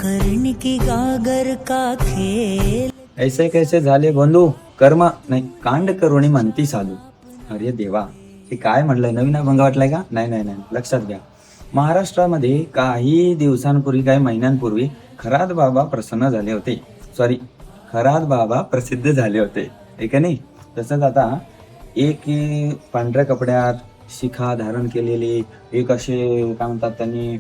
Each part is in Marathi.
हरण की गागर का खेल. ऐसे कैसे झाले बंधू कर्म नाही कांड करुणी म्हणती साधू. अरे देवा, हे काय म्हणलंय, नवीन अभंग वाटलाय का? नाही नाही नाही, लक्षात घ्या. महाराष्ट्रामध्ये काही दिवसांपूर्वी, काही महिन्यांपूर्वी खरात बाबा प्रसन्न झाले होते. खरात बाबा प्रसिद्ध झाले होते, हे का नाही? तसंच आता एक पांढऱ्या कपड्यात शिखा धारण केलेली एक असे काय म्हणतात त्यांनी,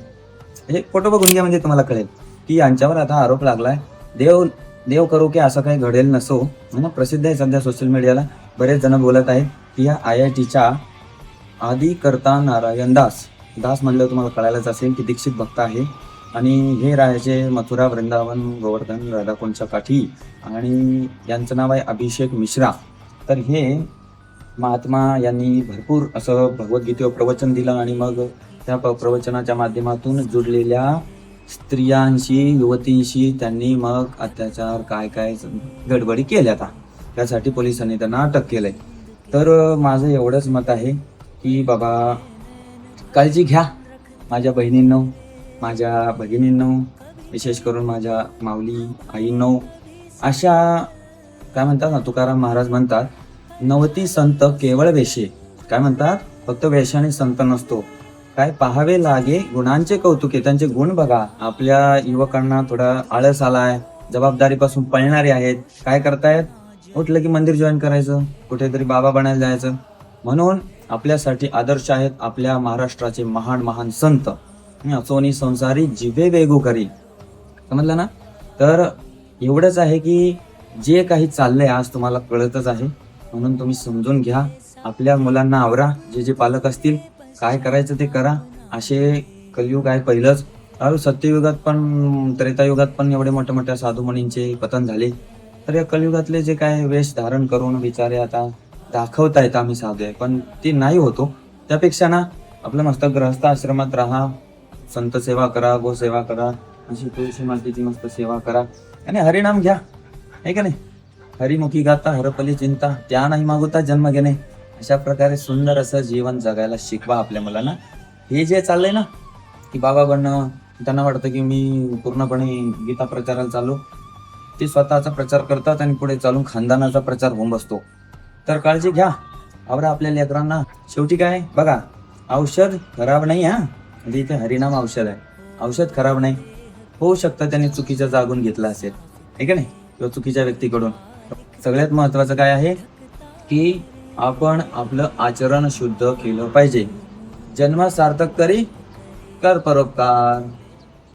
हे फोटो बघून घ्या म्हणजे तुम्हाला कळेल की यांच्यावर आता आरोप लागलाय. देव देव करो की असं काही घडेल नसो, ना प्रसिद्ध आहे सध्या सोशल मीडियाला. बरेच जण बोलत आहेत की या IITच्या आदिकर्ता नारायण दास म्हणलं तुम्हाला कळायलाच असेल की दीक्षित भक्त आहे. आणि हे राहायचे मथुरा, वृंदावन, गोवर्धन, राधाकुंडच्या काठी. आणि यांचं नाव आहे अभिषेक मिश्रा. तर हे महात्मा यांनी भरपूर असं भगवद्गीतेवर प्रवचन दिलं आणि मग त्या प्रवचनाच्या माध्यमातून जुडलेल्या स्त्रियांशी, युवतींशी त्यांनी मग अत्याचार काय गडबडी केल्या. आता त्यासाठी पोलिसांनी त्यांना अटक केलंय. तर माझं एवढंच मत आहे की बाबा काळजी घ्या माझ्या बहिणींनो, माझ्या भगिनींनो, विशेष करून माझ्या माऊली आईंनो. अशा काय म्हणतात ना, तुकाराम महाराज म्हणतात, नवती संत केवळ वेशे. काय म्हणतात? फक्त वेशाने संत नसतो, काय पाहावे लागे गुणांचे कौतुके. त्यांचे गुण बघा. आपल्या युवकांना थोडा आळस आलाय, जबाबदारीपासून पळणारे आहेत. काय करतायत? उठलं की मंदिर जॉईन करायचं, कुठेतरी बाबा बनायला जायचं. म्हणून आपल्यासाठी आदर्श आहेत आपल्या महाराष्ट्राचे महान महान संत. सोनी संसारी जिवे वेगू करी. समजलं ना? तर एवढंच आहे की जे काही चाललंय आज तुम्हाला कळतच आहे, म्हणून तुम्ही समजून घ्या. आपल्या मुलांना आवरा. जे पालक असतील काय करायचं ते करा. असे कलियुग आहे पहिलंच. सत्ययुगात पण, त्रेतायुगात पण एवढे मोठ्या मोठ्या साधू मुनींचे पतन झाले. तर या कलियुगातले जे काय वेश धारण करून विचारे आता दाखवतायत आम्ही साधू आहे, पण ते नाही होतो. त्यापेक्षा ना आपलं मस्त ग्रहस्थ आश्रमात राहा, संत सेवा करा, गो सेवा करा, अशी तुळशी मातेची मस्त सेवा करा आणि हरिनाम घ्या, आहे का नाही? हरिमुखी गाता हरपली चिंता, त्या नाही मागुता जन्म घेणे. अशा प्रकारे सुंदर असं जीवन जगायला शिकवा आपल्या मुलांना. हे जे चाललंय ना की बाबा बनणं, त्यांना वाटतं की मी पूर्णपणे गीता प्रचाराला चालू, ते स्वतःचा प्रचार करतात आणि पुढे चालून खानदानाचा प्रचार होऊन बसतो. तर काळजी घ्या, आवरा आपल्या लेकरांना. शेवटी काय बघा, औषध खराब नाही. म्हणजे इथे हरिनाम औषध आहे, औषध खराब नाही. होऊ शकतं त्याने चुकीचं जागून घेतलं असेल, आहे का नाही, किंवा चुकीच्या व्यक्तीकडून. सगळ्यात महत्वाचं काय आहे की आपण आपलं आचरण शुद्ध केलं पाहिजे. जन्म सार्थक करी कर परोपकार.